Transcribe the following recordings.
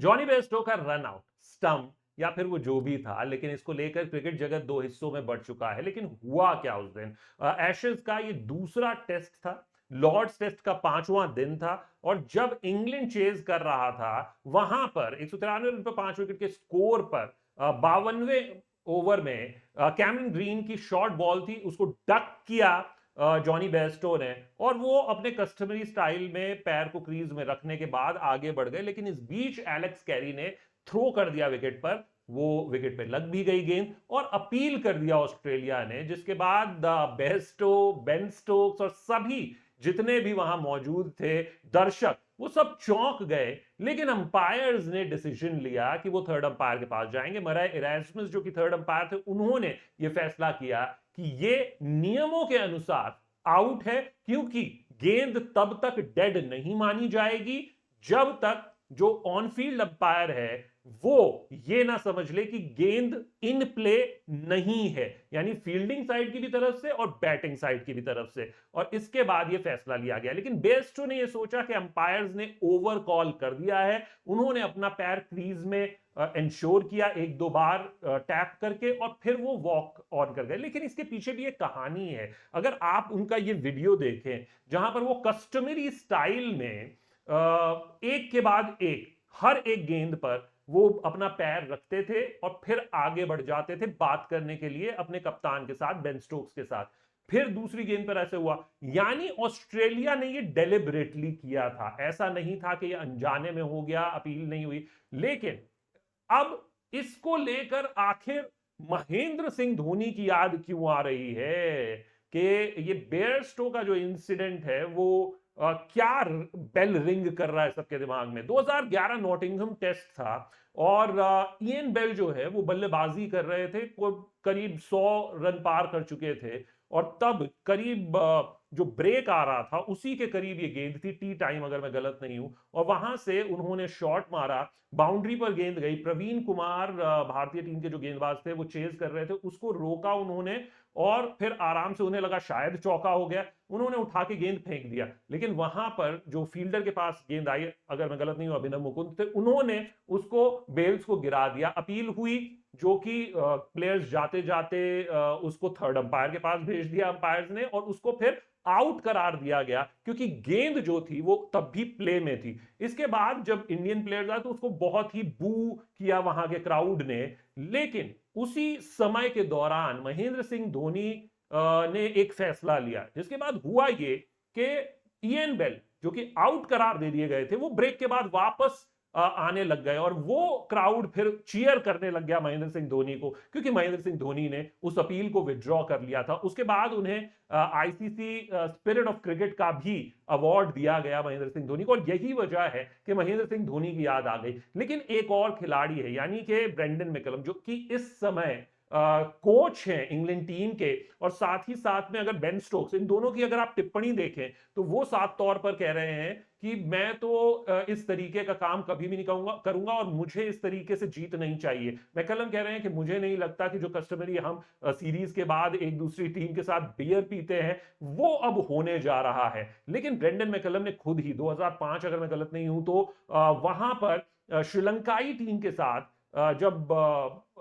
Jonny Bairstow का run out, stump या फिर वो जो भी था, लेकिन इसको लेकर क्रिकेट जगत दो हिस्सों में बढ़ चुका है। लेकिन हुआ क्या उस दिन? एशेज का ये दूसरा टेस्ट था, लॉर्ड्स टेस्ट का 5वां दिन था, और जब इंग्लैंड चेज कर रहा था, वहां पर 193 रन पर 5 विकेट के स्कोर पर 52वें ओवर में कैमरन ग्रीन की शॉर्ट बॉल थी, उसको डक किया जॉनी बेयरस्टो ने, और वो अपने कस्टमरी स्टाइल में पैर को क्रीज में रखने के बाद आगे बढ़ गए। लेकिन इस बीच एलेक्स कैरी ने थ्रो कर दिया विकेट पर, वो विकेट पे लग भी गई गेंद, और अपील कर दिया ऑस्ट्रेलिया ने, जिसके बाद बेयरस्टो, बेन स्टोक्स और सभी जितने भी वहां मौजूद थे दर्शक, वो सब चौंक गए। लेकिन अंपायर्स ने डिसीजन लिया कि वो थर्ड अंपायर के पास जाएंगे। मराय इरास्मस जो कि थर्ड अंपायर थे, उन्होंने ये फैसला किया कि ये नियमों के अनुसार आउट है, क्योंकि गेंद तब तक डेड नहीं मानी जाएगी जब तक जो ऑन फील्ड अंपायर है वो ये ना समझ ले कि गेंद इन प्ले नहीं है, यानी फील्डिंग साइड की भी तरफ से और बैटिंग साइड की भी तरफ से। और इसके बाद ये फैसला लिया गया। लेकिन बेयरस्टो ने ये सोचा कि अंपायर्स ने ओवर कॉल कर दिया है, उन्होंने अपना पैर क्रीज में इंश्योर किया एक दो बार टैप करके, और फिर वो वॉक ऑन कर गए। लेकिन इसके पीछे भी एक कहानी है। अगर आप उनका ये वीडियो देखें जहां पर वो कस्टमरी स्टाइल में एक के बाद एक हर एक गेंद पर वो अपना पैर रखते थे और फिर आगे बढ़ जाते थे बात करने के लिए अपने कप्तान के साथ, बेन स्टोक्स के साथ। फिर दूसरी गेंद पर ऐसे हुआ, यानी ऑस्ट्रेलिया ने ये डेलिबरेटली किया था, ऐसा नहीं था कि ये अनजाने में हो गया, अपील नहीं हुई। लेकिन अब इसको लेकर आखिर महेंद्र सिंह धोनी की याद क्यों आ रही है कि ये बेयरस्टो का जो इंसिडेंट है वो क्या बेल रिंग कर रहा है सबके दिमाग में। 2011 नॉटिंघम टेस्ट था, और इयन बेल जो है वो बल्लेबाजी कर रहे थे, करीब 100 रन पार कर चुके थे, और तब करीब जो ब्रेक आ रहा था उसी के करीब ये गेंद थी, टी टाइम अगर मैं गलत नहीं हूं, और वहां से उन्होंने शॉट मारा, बाउंड्री पर गेंद गई। प्रवीण कुमार भारतीय टीम के जो गेंदबाज थे वो चेज कर रहे थे, उसको रोका उन्होंने, और फिर आराम से उन्हें लगा शायद चौका हो गया, उन्होंने उठा के गेंद फेंक दिया। लेकिन वहां पर जो फील्डर के पास गेंद आई, अगर मैं गलत नहीं हूं अभिनव मुकुंद थे, उन्होंने उसको बेल्स को गिरा दिया। अपील हुई, जो कि प्लेयर्स जाते जाते उसको थर्ड अंपायर के पास भेज दिया अंपायर्स ने, और उसको फिर आउट करार दिया गया, क्योंकि गेंद जो थी वो तब भी प्ले में थी। इसके बाद जब इंडियन प्लेयर्स आए तो उसको बहुत ही बू किया वहां के क्राउड ने। लेकिन उसी समय के दौरान महेंद्र सिंह धोनी ने एक फैसला लिया, जिसके बाद हुआ ये कि इयन बेल जो कि आउट करार दे दिए गए थे, वो ब्रेक के बाद वापस आने लग गए, और वो क्राउड फिर चीयर करने लग गया महेंद्र सिंह धोनी को, क्योंकि महेंद्र सिंह धोनी ने उस अपील को विड्रॉ कर लिया था। उसके बाद उन्हें आईसीसी स्पिरिट ऑफ क्रिकेट का भी अवार्ड दिया गया महेंद्र सिंह धोनी को, और यही वजह है कि महेंद्र सिंह धोनी की याद आ गई। लेकिन एक और खिलाड़ी है, यानी कि ब्रेंडन मैकलम, जो कि इस समय कोच हैं इंग्लैंड टीम के, और साथ ही साथ में अगर बेन स्टोक्स, इन दोनों की अगर आप टिप्पणी देखें तो वो साफ तौर पर कह रहे हैं कि मैं तो इस तरीके का काम कभी भी नहीं करूंगा, और मुझे इस तरीके से जीत नहीं चाहिए। मैकलम कह रहे हैं कि मुझे नहीं लगता कि जो कस्टमरी हम सीरीज के बाद एक दूसरी टीम के साथ बियर पीते हैं वो अब होने जा रहा है। लेकिन ब्रेंडन मैकलम ने खुद ही 2005, अगर मैं गलत नहीं हूं तो वहां पर श्रीलंकाई टीम के साथ जब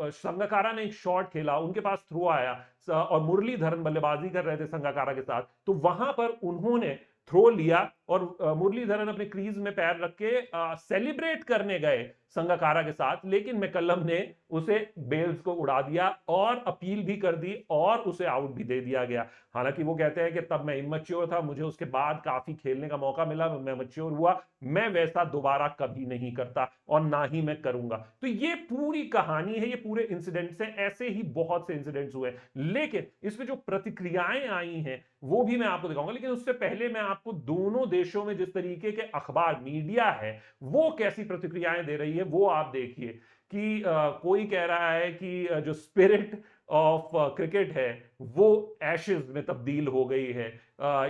संगकारा ने एक शॉट खेला, उनके पास थ्रो आया, और मुरलीधरन बल्लेबाजी कर रहे थे संगकारा के साथ, तो वहां पर उन्होंने थ्रो लिया, और मुरलीधरन अपने क्रीज में पैर रख के सेलिब्रेट करने गए संगकारा के साथ। लेकिन मैकलम ने उसे बेल्स को उड़ा दिया और अपील भी कर दी, और उसे आउट भी दे दिया गया। हालांकि वो कहते हैं कि तब मैं इमैच्योर था, मुझे उसके बाद काफी खेलने का मौका मिला, मैं मैच्योर हुआ, मैं वैसा दोबारा कभी नहीं करता और ना ही मैं करूंगा। तो ये पूरी कहानी है, ये पूरे इंसिडेंट से, ऐसे ही बहुत से इंसिडेंट्स हुए। लेकिन इसमें जो प्रतिक्रियाएं आई हैं वो भी मैं आपको दिखाऊंगा। लेकिन उससे पहले मैं आपको दोनों देशों में जिस तरीके के अखबार, मीडिया है, वो कैसी प्रतिक्रियाएं दे रही है वो आप देखिए। कि कोई कह रहा है कि जो स्पिरिट ऑफ क्रिकेट है वो एशेज में तब्दील हो गई है,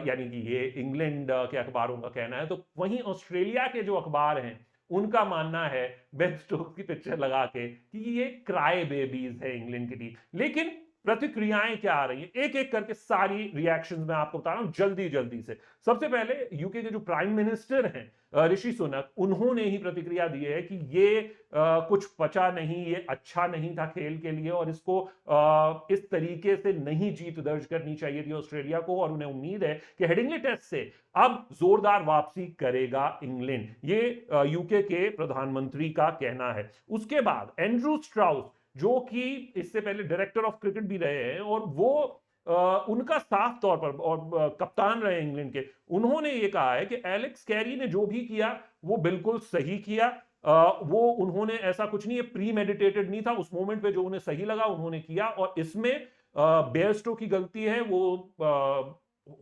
यानी कि ये इंग्लैंड के अखबारों का कहना है। तो वहीं ऑस्ट्रेलिया के जो अखबार हैं उनका मानना है, बेन स्टोक्स की पिक्चर लगा के, कि ये क्राई बेबीज है इंग्लैंड की टीम। लेकिन प्रतिक्रियाएं क्या आ रही हैं, एक एक करके सारी रिएक्शंस मैं आपको बता रहा हूं जल्दी जल्दी से। सबसे पहले यूके के जो प्राइम मिनिस्टर हैं ऋषि सुनक, उन्होंने ही प्रतिक्रिया दी है कि ये कुछ पचा नहीं, ये अच्छा नहीं था खेल के लिए, और इसको इस तरीके से नहीं जीत दर्ज करनी चाहिए थी ऑस्ट्रेलिया को, और उन्हें उम्मीद है कि हेडिंग्ले टेस्ट से अब जोरदार वापसी करेगा इंग्लैंड। ये यूके के प्रधानमंत्री का कहना है। उसके बाद एंड्रू स्ट्राउस, जो कि इससे पहले डायरेक्टर ऑफ क्रिकेट भी रहे हैं, और वो उनका साफ तौर पर और कप्तान रहे इंग्लैंड के, उन्होंने ये कहा है कि एलेक्स कैरी ने जो भी किया वो बिल्कुल सही किया। वो उन्होंने ऐसा कुछ नहीं है, प्री मेडिटेटेड नहीं था, उस मोमेंट पे जो उन्हें सही लगा उन्होंने किया, और इसमें बेयरस्टो की गलती है, वो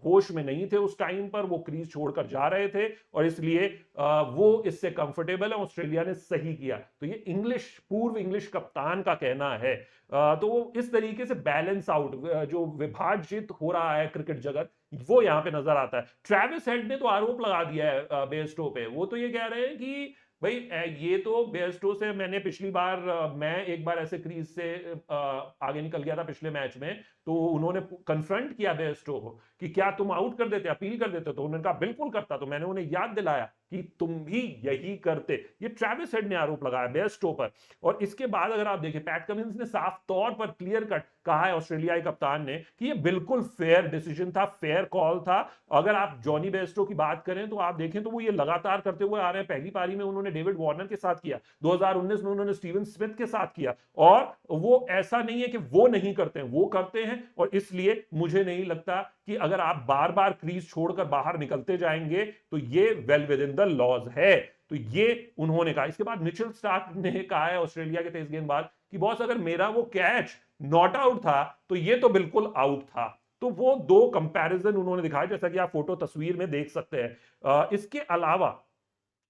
होश में नहीं थे उस टाइम पर, वो क्रीज छोड़कर जा रहे थे, और इसलिए वो इससे कंफर्टेबल है, ऑस्ट्रेलिया ने सही किया। तो ये पूर्व इंग्लिश कप्तान का कहना है। तो इस तरीके से बैलेंस आउट, जो विभाजित हो रहा है क्रिकेट जगत, वो यहां पे नजर आता है। ट्रेविस हेड ने तो आरोप लगा दिया है बेयरस्टो पे, वो तो ये कह रहे हैं कि भाई ये तो बेयरस्टो से मैंने पिछली बार, मैं एक बार ऐसे क्रीज से आगे निकल गया था पिछले मैच में, तो उन्होंने कन्फ्रंट किया बेयरस्टो को कि क्या तुम आउट कर देते, अपील कर देते, तो उन्होंने कहा बिल्कुल करता, तो मैंने उन्हें याद दिलाया कि तुम भी यही करते। ये ट्रेविस हेड ने आरोप लगाया बेयरस्टो पर। और इसके बाद अगर आप देखें, पैट कमिंस ने साफ तौर पर क्लियर कट कहा है, ऑस्ट्रेलियाई कप्तान ने, कि ये बिल्कुल फेयर डिसीजन था, फेयर कॉल था। अगर आप जॉनी बेयरस्टो की बात करें तो आप देखें तो वो ये लगातार करते हुए आ रहे हैं। पहली पारी में उन्होंने डेविड वार्नर के साथ किया, 2019 में उन्होंने स्टीवन स्मिथ के साथ किया, और वो ऐसा नहीं है कि वो नहीं करते हैं, वो करते हैं। और इसलिए मुझे नहीं लगता कि अगर आप बार बार क्रीज छोड़कर बाहर निकलते जाएंगे तो ये well within the laws है। तो ये उन्होंने कहा। इसके बाद मिचेल स्टार्क ने कहा है, ऑस्ट्रेलिया के तेज गेंदबाज, कि बॉस अगर मेरा वो कैच नॉट आउट था तो ये तो बिल्कुल आउट था। तो वो दो कंपैरिजन उन्होंने दिखाया, जैसा कि आप फोटो तस्वीर में देख सकते हैं। इसके अलावा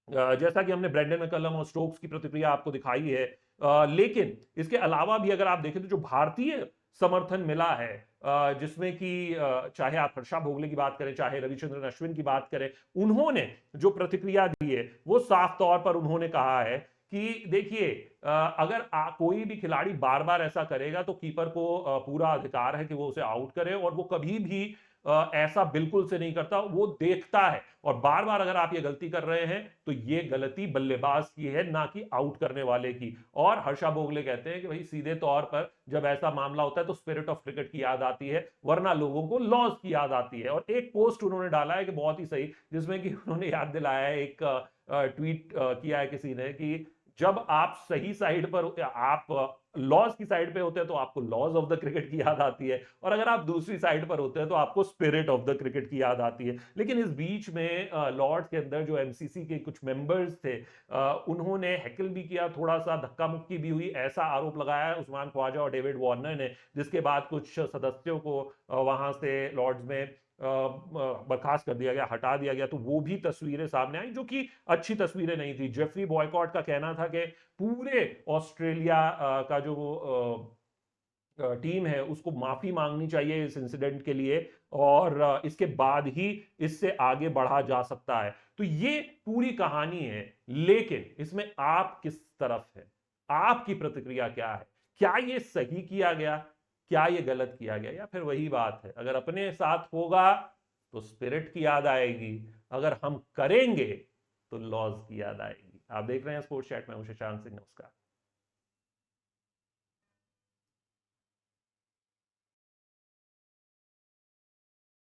जैसा कि हमने ब्रेंडन मैकलम और स्टोक्स की प्रतिक्रिया आपको दिखाई है, लेकिन इसके अलावा भी अगर आप देखें तो जो भारतीय समर्थन मिला है, जिसमें कि चाहे आप हर्षा भोगले की बात करें, चाहे रविचंद्रन अश्विन की बात करें, उन्होंने जो प्रतिक्रिया दी है वो साफ तौर पर उन्होंने कहा है कि देखिए, अगर कोई भी खिलाड़ी बार बार ऐसा करेगा तो कीपर को पूरा अधिकार है कि वो उसे आउट करे, और वो कभी भी ऐसा बिल्कुल से नहीं करता, वो देखता है। और बार बार अगर आप ये गलती कर रहे हैं तो ये गलती बल्लेबाज की है, ना कि आउट करने वाले की। और हर्षा भोगले कहते हैं कि भाई सीधे तौर पर जब ऐसा मामला होता है तो स्पिरिट ऑफ क्रिकेट की याद आती है, वरना लोगों को लॉस की याद आती है। और एक पोस्ट उन्होंने डाला है कि बहुत ही सही, जिसमें कि उन्होंने याद दिलाया है, एक ट्वीट किया है किसी ने, कि जब आप सही साइड पर, आप लॉज की साइड पे होते हैं तो आपको लॉज ऑफ द क्रिकेट की याद आती है, और अगर आप दूसरी साइड पर होते हैं तो आपको स्पिरिट ऑफ द क्रिकेट की याद आती है। लेकिन इस बीच में लॉर्ड्स के अंदर जो एमसीसी के कुछ मेंबर्स थे, उन्होंने हैकल भी किया, थोड़ा सा धक्का मुक्की भी हुई, ऐसा आरोप लगाया उस्मान ख्वाजा और डेविड वार्नर ने, जिसके बाद कुछ सदस्यों को वहां से लॉर्ड्स में बर्खास्त कर दिया गया, हटा दिया गया। तो वो भी तस्वीरें सामने आई जो कि अच्छी तस्वीरें नहीं थी। जेफरी बॉयकॉट का कहना था कि पूरे ऑस्ट्रेलिया का जो टीम है उसको माफी मांगनी चाहिए इस इंसिडेंट के लिए, और इसके बाद ही इससे आगे बढ़ा जा सकता है। तो ये पूरी कहानी है, लेकिन इसमें आप किस तरफ है, आपकी प्रतिक्रिया क्या है? क्या ये सही किया गया, क्या ये गलत किया गया, या फिर वही बात है, अगर अपने साथ होगा तो स्पिरिट की याद आएगी, अगर हम करेंगे तो लॉज की याद आएगी। आप देख रहे हैं स्पोर्ट्स चैट में, शशांक सिंह, नमस्कार।